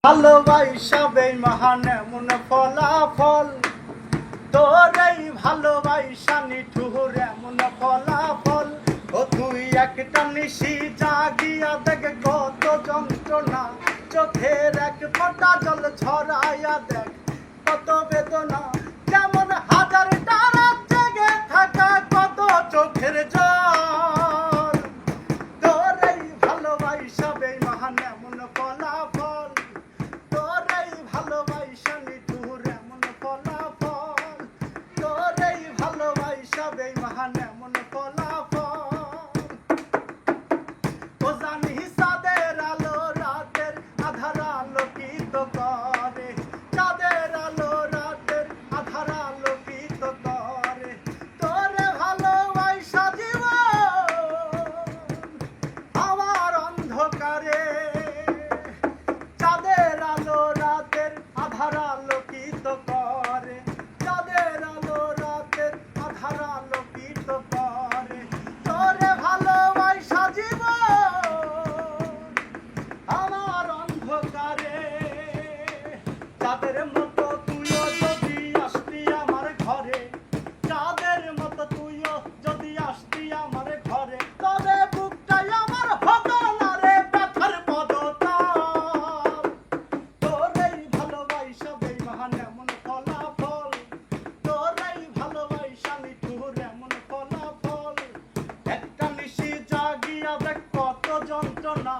ভালোবাসা বেঈমান এমন ফলাফল, তোর এই ভালোবাসা নিঠুর এমন ফলাফল। ও তুই একটা নিশি জাগিয়া দেখ কত যন্ত্রণা, চোখের এক ফোঁটা জল ছড়াইয়া দেখ কত বেদনা। যেমন হাজার তারা জেগে থাকা কত চোখের জল, তোর এই ভালোবাসা বেঈমান এমন ফলাফল, তোর এই ভালোবাসা নিঠুর এমন ফলাফল, তোর এই ভালোবাসা বেঈমান এমন ফলাফল। ও জানি চাঁদের আলো রাতের আধার আলোকিত করে, চাঁদের আলো রাতের আধার আলোকিত করে, তোরে ভালোবাসা জীবন আমার অন্ধকারে। চাঁদের আলো রাতের আধার আলোকিত করে, চাঁদের আলো রাতের আধার আলোকিত করে, তোরে ভালোবাসা জীবন আমার অন্ধকারে। চাঁদের মতো তুইও যদি আসতি আমার ঘরে, চাঁদের মতো তুইও যদি আসতি আমার ঘরে, তবে বুকটাই আমার হতো না রে ব্যথার পদতাপ। তোর এই ভালোবাসা বেঈমান এমন ফলাফল, তোর এই ভালোবাসা নিঠুর এমন ফলাফল। একটা নিশি জাগিয়া দেখ কত যন্ত্রণা,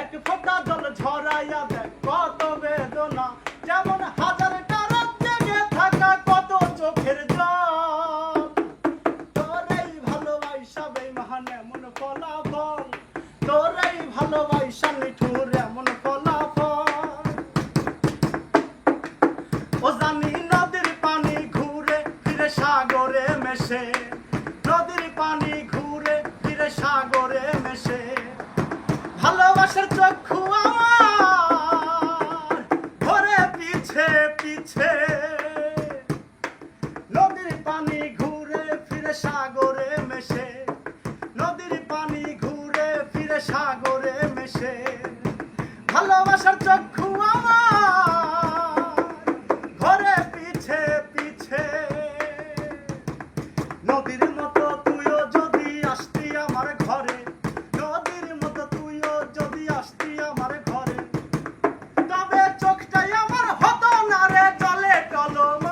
এক ফোঁটা জল ঝরাইয়া দেখ কত বেদনা। যেমন হাজার তারা জেগে থাকা কত চোখের জল, তোর এই ভালোবাসা বেঈমান এমন ফলাফল, তোর এই ভালোবাসা নিঠুর এমন ফলাফল। ও জানি নদীর পানি ঘুরে ফিরে সাগরে মেশে, নদীর পানি ঘুরে ফিরে সাগরে মেশে, ভালোবাসার চক্ষু আমার ঘরে পিছে পিছে। নদীর পানি ঘুরে ফিরে সাগরে মেশে, নদীর পানি ঘুরে ফিরে সাগরে মেশে, ভালোবাসার চক্ষু আমার ঘরে পিছে পিছে। নদীর মতো তুইও যদি আসতি আমার ঘরে, নদীর মতো তুইও যদি আসতি আমার ঘরে, তবে চোখটাই আমার হতো না রে জলে টলমল।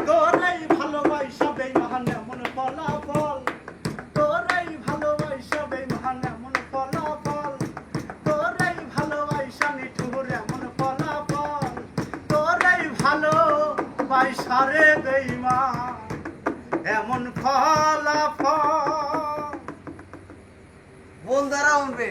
তোর এই ভালোবাসা বেঈমান এমন ফলাফল, তোর এই ভালোবাসা বেঈমান এমন ফলাফল, তোর এই ভালোবাসা নিঠুর এমন ফলাফল, তোর এই ভালোবাসা রে বেঈমান এমন ফলাফল। বন্ধারা উঠবে।